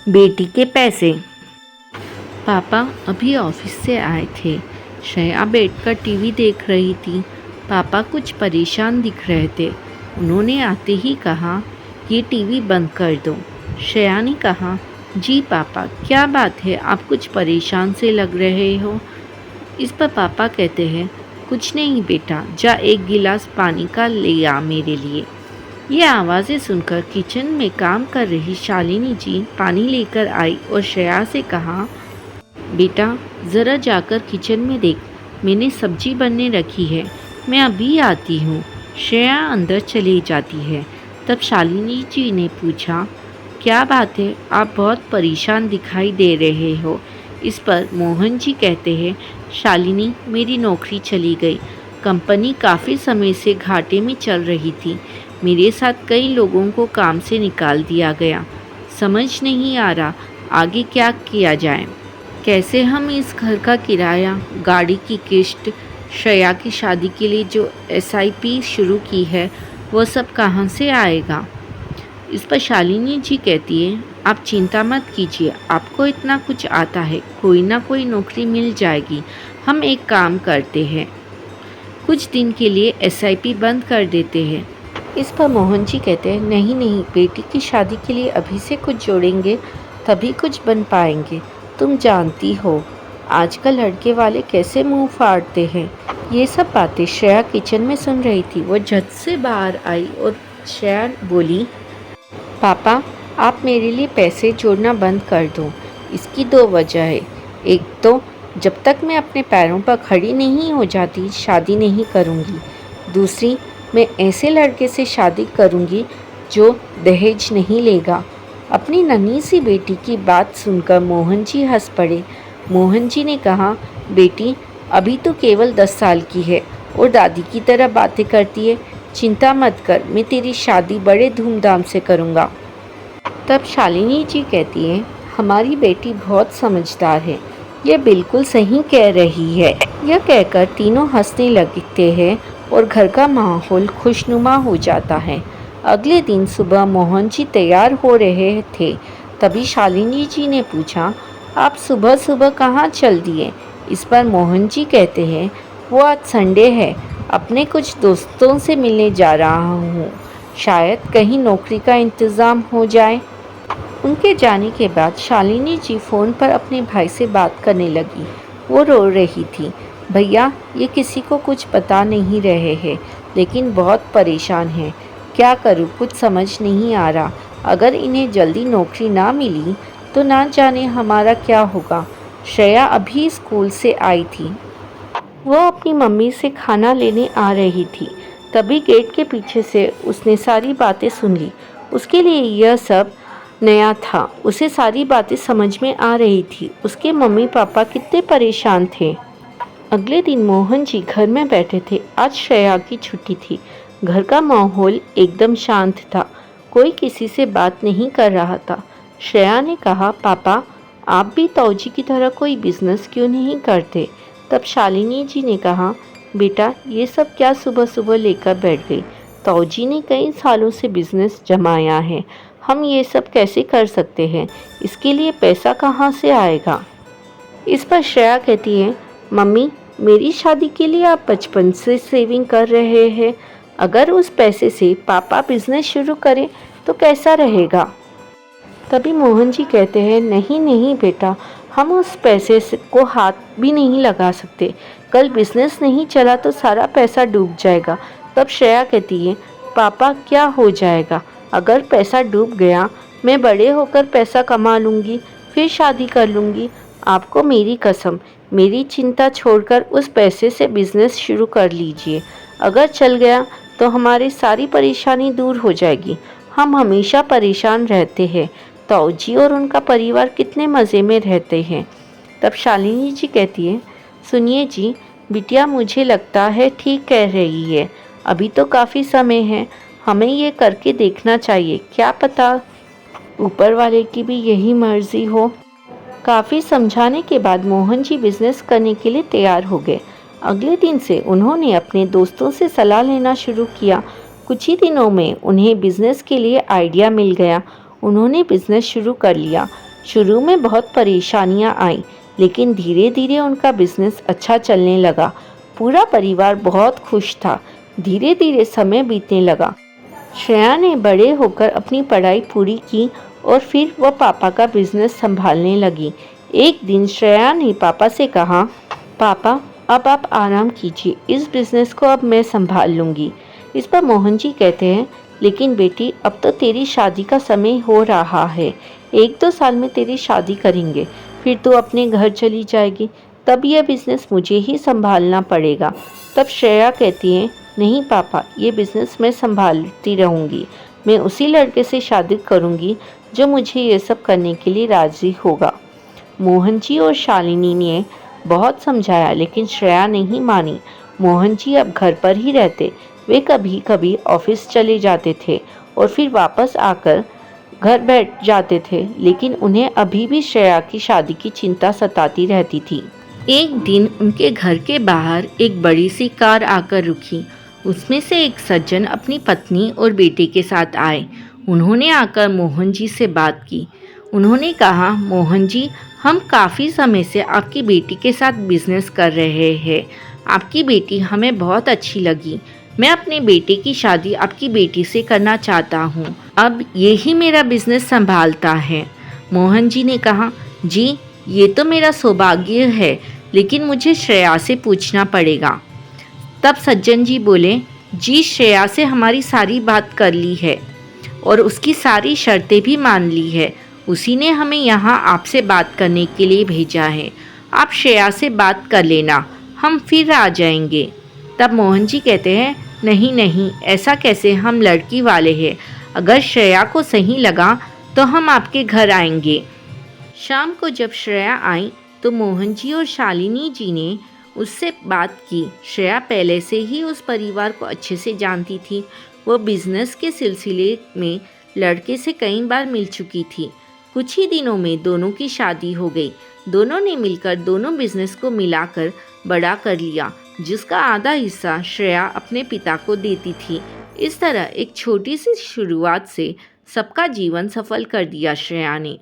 बेटी के पैसे। पापा अभी ऑफिस से आए थे। श्रेया बैठकर टीवी देख रही थी। पापा कुछ परेशान दिख रहे थे। उन्होंने आते ही कहा, ये टीवी बंद कर दो। श्रेया ने कहा, जी पापा, क्या बात है, आप कुछ परेशान से लग रहे हो। इस पर पापा कहते हैं, कुछ नहीं बेटा, जा एक गिलास पानी का ले आ मेरे लिए। ये आवाज़ें सुनकर किचन में काम कर रही शालिनी जी पानी लेकर आई और श्रेया से कहा, बेटा ज़रा जाकर किचन में देख, मैंने सब्जी बनने रखी है, मैं अभी आती हूँ। श्रेया अंदर चली जाती है। तब शालिनी जी ने पूछा, क्या बात है, आप बहुत परेशान दिखाई दे रहे हो। इस पर मोहन जी कहते हैं, शालिनी मेरी नौकरी चली गई। कंपनी काफ़ी समय से घाटे में चल रही थी। मेरे साथ कई लोगों को काम से निकाल दिया गया। समझ नहीं आ रहा आगे क्या किया जाए। कैसे हम इस घर का किराया, गाड़ी की किस्त, श्रेया की शादी के लिए जो एसआईपी शुरू की है, वो सब कहाँ से आएगा। इस पर शालिनी जी कहती है, आप चिंता मत कीजिए, आपको इतना कुछ आता है, कोई ना कोई नौकरी मिल जाएगी। हम एक काम करते हैं, कुछ दिन के लिए एसआईपी बंद कर देते हैं। इस पर मोहन जी कहते हैं, नहीं नहीं, बेटी की शादी के लिए अभी से कुछ जोड़ेंगे तभी कुछ बन पाएंगे। तुम जानती हो आजकल लड़के वाले कैसे मुंह फाड़ते हैं। ये सब बातें श्रेया किचन में सुन रही थी। वो झट से बाहर आई और श्रेया बोली, पापा आप मेरे लिए पैसे जोड़ना बंद कर दो। इसकी दो वजह है। एक तो जब तक मैं अपने पैरों पर खड़ी नहीं हो जाती शादी नहीं करूँगी। दूसरी, मैं ऐसे लड़के से शादी करूँगी जो दहेज नहीं लेगा। अपनी नन्ही सी बेटी की बात सुनकर मोहन जी हंस पड़े। मोहन जी ने कहा, बेटी अभी तो केवल 10 साल की है और दादी की तरह बातें करती है। चिंता मत कर, मैं तेरी शादी बड़े धूमधाम से करूँगा। तब शालिनी जी कहती है, हमारी बेटी बहुत समझदार है, यह बिल्कुल सही कह रही है। यह कहकर तीनों हंसने लगते हैं और घर का माहौल खुशनुमा हो जाता है। अगले दिन सुबह मोहन जी तैयार हो रहे थे। तभी शालिनी जी ने पूछा, आप सुबह सुबह कहाँ चल दिए। इस पर मोहन जी कहते हैं, वो आज संडे है, अपने कुछ दोस्तों से मिलने जा रहा हूँ, शायद कहीं नौकरी का इंतज़ाम हो जाए। उनके जाने के बाद शालिनी जी फ़ोन पर अपने भाई से बात करने लगी। वो रो रही थी, भैया ये किसी को कुछ बता नहीं रहे हैं, लेकिन बहुत परेशान हैं। क्या करूँ, कुछ समझ नहीं आ रहा। अगर इन्हें जल्दी नौकरी ना मिली तो ना जाने हमारा क्या होगा। श्रेया अभी स्कूल से आई थी। वो अपनी मम्मी से खाना लेने आ रही थी। तभी गेट के पीछे से उसने सारी बातें सुन ली। उसके लिए यह सब नया था। उसे सारी बातें समझ में आ रही थी। उसके मम्मी पापा कितने परेशान थे। अगले दिन मोहन जी घर में बैठे थे। आज श्रेया की छुट्टी थी। घर का माहौल एकदम शांत था। कोई किसी से बात नहीं कर रहा था। श्रेया ने कहा, पापा आप भी तौजी की तरह कोई बिजनेस क्यों नहीं करते। तब शालिनी जी ने कहा, बेटा ये सब क्या सुबह सुबह लेकर बैठ गई। तौजी ने कई सालों से बिजनेस जमाया है, हम ये सब कैसे कर सकते हैं। इसके लिए पैसा कहाँ से आएगा। इस पर श्रेया कहती है, मम्मी मेरी शादी के लिए आप बचपन से सेविंग कर रहे हैं। अगर उस पैसे से पापा बिजनेस शुरू करें तो कैसा रहेगा। तभी मोहन जी कहते हैं, नहीं नहीं बेटा, हम उस पैसे को हाथ भी नहीं लगा सकते। कल बिजनेस नहीं चला तो सारा पैसा डूब जाएगा। तब श्रेया कहती है, पापा क्या हो जाएगा। अगर पैसा डूब गया, मैं बड़े होकर पैसा कमा लूँगी, फिर शादी कर लूँगी। आपको मेरी कसम, मेरी चिंता छोड़कर उस पैसे से बिजनेस शुरू कर लीजिए। अगर चल गया तो हमारी सारी परेशानी दूर हो जाएगी। हम हमेशा परेशान रहते हैं। तौजी और उनका परिवार कितने मज़े में रहते हैं। तब शालिनी जी कहती है, सुनिए जी, बिटिया मुझे लगता है ठीक कह रही है। अभी तो काफ़ी समय है, हमें ये करके देखना चाहिए। क्या पता ऊपर वाले की भी यही मर्ज़ी हो। काफ़ी समझाने के बाद मोहन जी बिजनेस करने के लिए तैयार हो गए। अगले दिन से उन्होंने अपने दोस्तों से सलाह लेना शुरू किया। कुछ ही दिनों में उन्हें बिजनेस के लिए आइडिया मिल गया। उन्होंने बिजनेस शुरू कर लिया। शुरू में बहुत परेशानियां आईं, लेकिन धीरे धीरे उनका बिजनेस अच्छा चलने लगा। पूरा परिवार बहुत खुश था। धीरे धीरे समय बीतने लगा। श्रेया ने बड़े होकर अपनी पढ़ाई पूरी की और फिर वह पापा का बिजनेस संभालने लगी। एक दिन श्रेया ने पापा से कहा, पापा अब आप आराम कीजिए, इस बिजनेस को अब मैं संभाल लूँगी। इस पर मोहन जी कहते हैं, लेकिन बेटी अब तो तेरी शादी का समय हो रहा है, 1-2 साल में तेरी शादी करेंगे, फिर तू अपने घर चली जाएगी, तब यह बिजनेस मुझे ही संभालना पड़ेगा। तब श्रेया कहती है, नहीं पापा, ये बिजनेस मैं संभालती रहूँगी। मैं उसी लड़के से शादी करूँगी जो मुझे ये सब करने के लिए राज़ी होगा। मोहन जी और शालिनी ने बहुत समझाया, लेकिन श्रेया नहीं मानी। मोहन जी अब घर पर ही रहते। वे कभी कभी ऑफिस चले जाते थे और फिर वापस आकर घर बैठ जाते थे, लेकिन उन्हें अभी भी श्रेया की शादी की चिंता सताती रहती थी। एक दिन उनके घर के बाहर एक बड़ी सी कार आकर रुकी। उसमें से एक सज्जन अपनी पत्नी और बेटे के साथ आए। उन्होंने आकर मोहन जी से बात की। उन्होंने कहा, मोहन जी, हम काफ़ी समय से आपकी बेटी के साथ बिजनेस कर रहे हैं। आपकी बेटी हमें बहुत अच्छी लगी। मैं अपने बेटे की शादी आपकी बेटी से करना चाहता हूँ। अब यही मेरा बिजनेस संभालता है। मोहन जी ने कहा, जी ये तो मेरा सौभाग्य है, लेकिन मुझे श्रेया से पूछना पड़ेगा। तब सज्जन जी बोले, जी श्रेया से हमारी सारी बात कर ली है और उसकी सारी शर्तें भी मान ली है। उसी ने हमें यहाँ आपसे बात करने के लिए भेजा है। आप श्रेया से बात कर लेना, हम फिर आ जाएंगे। तब मोहन जी कहते हैं, नहीं नहीं, ऐसा कैसे, हम लड़की वाले हैं। अगर श्रेया को सही लगा तो हम आपके घर आएंगे। शाम को जब श्रेया आई तो मोहन जी और शालिनी जी ने उससे बात की। श्रेया पहले से ही उस परिवार को अच्छे से जानती थी। वो बिजनेस के सिलसिले में लड़के से कई बार मिल चुकी थी। कुछ ही दिनों में दोनों की शादी हो गई। दोनों ने मिलकर दोनों बिजनेस को मिलाकर बड़ा कर लिया, जिसका आधा हिस्सा श्रेया अपने पिता को देती थी। इस तरह एक छोटी सी शुरुआत से सबका जीवन सफल कर दिया श्रेया ने।